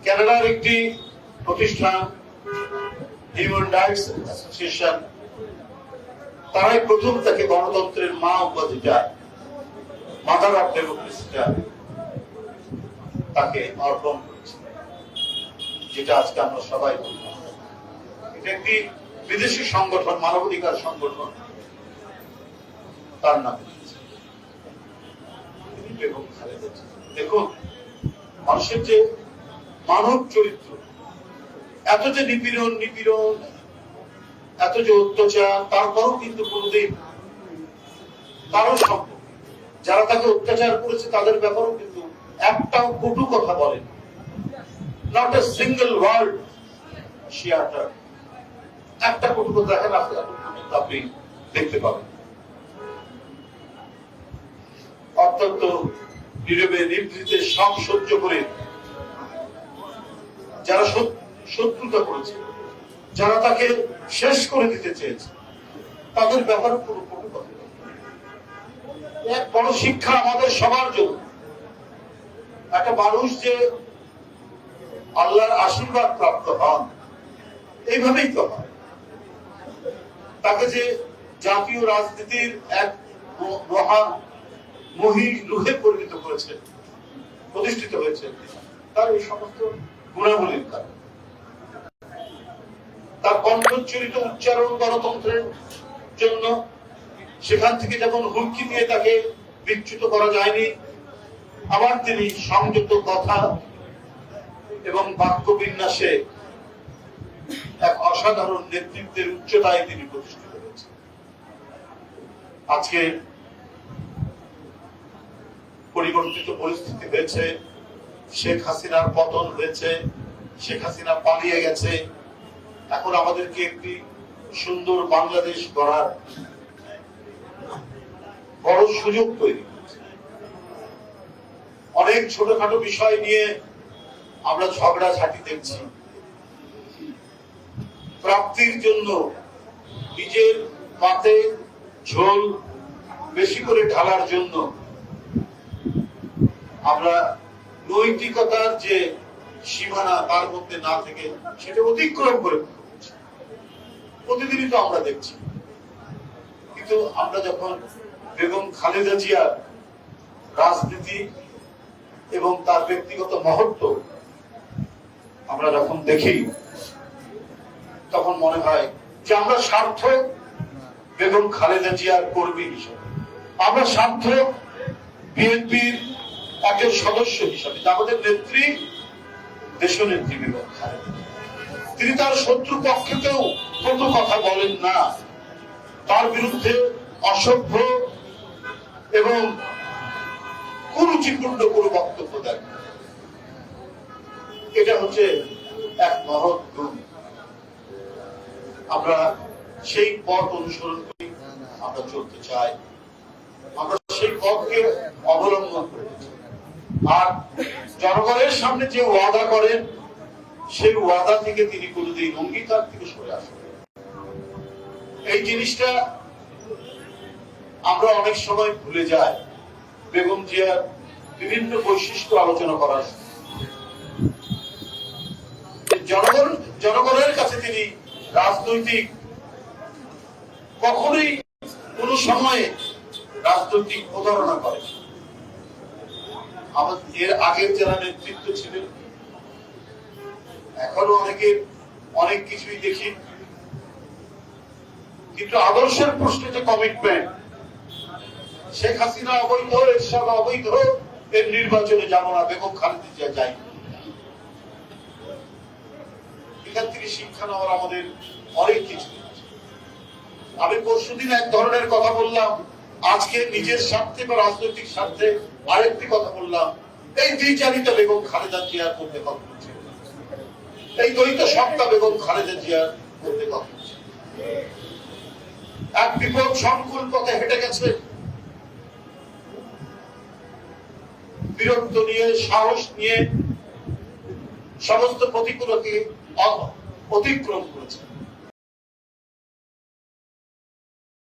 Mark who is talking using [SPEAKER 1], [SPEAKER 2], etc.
[SPEAKER 1] কানাডার একটি প্রতিষ্ঠান হিউম্যান রাইটস অ্যাসোসিয়েশন, তারাই প্রথম তাকে গণতন্ত্রের মা উপাধিটা, মাদার অফ ডেমোক্রেসিটা তাকে অর্পণ করেছে, যেটা আজকে আমরা সবাই বললাম। এটা একটি বিদেশি সংগঠন, মানবাধিকার সংগঠন, তার নাম বেগম খালেদা জিয়া। দেখুন, মানুষের যে মানব চরিত্র, এত যে নিপীড়ন, এত যে অত্যাচার, তারপরও কিন্তু কোনদিন কারো সম্পর্কে, যারা তাকে অত্যাচার করেছে তাদের ব্যাপারেও কিন্তু একটাও কটু কথা বলেন, not a single word she uttered. একটা কটু কথা দেখেন আপনি দেখতে পাবেন। অত্যন্ত নীরবে নিভৃতে সব সহ্য করে যারা শত্রুতা করেছে, যারা তাকে শেষ করে দিতে চেয়েছে, তাদের ব্যাপারে কোনো কটু কথা। এক বড় শিক্ষা আমাদের সবার জন্য। একটা মানুষ যে আল্লাহর আশীর্বাদ প্রাপ্ত হন, এইভাবেই তো হয়। তাকে যে জাতীয় রাজনীতির এক মহান লুহে পরিণত করেছে, প্রতিষ্ঠিত হয়েছে, তার এই সমস্ত গুণাবলীর কারণে। তার কণ্ঠোচ্চারিত উচ্চারণ গণতন্ত্রের জন্য, সেখান থেকে যেমন হুমকি দিয়ে তাকে বিচ্যুত করা যায়নি, আবার তিনি সংযত কথা এবং বাক্য বিন্যাসে এক অসাধারণ নেতৃত্বের উচ্চতায় তিনি প্রতিষ্ঠিত হয়েছেন। আজকে পরিবর্তিত পরিস্থিতি হয়েছে, শেখ হাসিনার পতন হয়েছে, শেখ হাসিনা পালিয়ে গেছে। এখন আমাদেরকে একটি সুন্দর বাংলাদেশ গড়ার বড় সুযোগ তৈরি করছে। অনেক ছোটখাটো বিষয় নিয়ে আমরা ঝগড়াঝাটি দেখছি। প্রাপ্তির জন্য নিজের পাতে ঝোল বেশি করে ঢালার জন্য আমরা নৈতিকতার যে সীমানা, তার মধ্যে না থেকে সেটা অতিক্রম করে প্রতিদিনই তো আমরা দেখছি। কিন্তু আমরা যখন বেগম খালেদা জিয়ার রাজনীতি এবং তার ব্যক্তিগত মহত্ব আমরা যখন দেখি, তখন মনে হয় যে আমরা সার্থক বেগম খালেদা জিয়ার কর্মী হিসেবে, আমরা সার্থক বিএনপির একজন সদস্য হিসাবে। আমাদের নেত্রী, দেশনেত্রী বেগম খালেদা, তিনি তার শত্রু পক্ষকেও কোনো কথা বলেন না, তার বিরুদ্ধে অসভ্য এবং কুরুচিপূর্ণ কোনো বক্তব্য দেন। এটা হচ্ছে এক মহৎ গুণ। আমরা সেই পথ অনুসরণ করি, আমরা চলতে চাই, আমরা সেই পথকে অবলম্বন করি। আর জনগণের সামনে যে ওয়াদা করেন, সেই ওয়াদা থেকে তিনি কোনদিন অঙ্গীকার থেকে সরে আসেন। এই জিনিসটা আমরা অনেক সময় ভুলে যাই। বেগম জিয়ার বিভিন্ন বৈশিষ্ট্য আলোচনা করার জনগণের কাছে তিনি রাজনৈতিক কখনোই কোন সময়ে রাজনৈতিক প্রতারণা করেন। আমাদের এর আগের যারা নেতৃত্ব ছিলেন, এখনো অনেক কিছুই দেখি, কিন্তু আদর্শের প্রশ্নে যে কমিটমেন্ট, শেখ হাসিনা অবৈধ, এরশাদ অবৈধ, এর নির্বাচনে যাবো না, বেগম খালেদা জিয়া যাই। এখান থেকে শিক্ষা নেওয়ার আমাদের অনেক কিছু। আমি পরশুদিন এক ধরনের কথা বললাম, আজকে নিজের স্বার্থে বা রাজনৈতিক স্বার্থে আরেকটি কথা বললাম। এই দ্বিচারিতা বেগম খালেদা জিয়ার মধ্যে কথা হচ্ছে, এই দ্বৈত সত্তা বেগম খালেদা জিয়ার মধ্যে কথা হচ্ছে। এক বিপদ সংকুল পথে হেঁটে গেছে, বীরত্ব নিয়ে, সাহস নিয়ে সমস্ত প্রতিকূলকে অতিক্রম করেছে।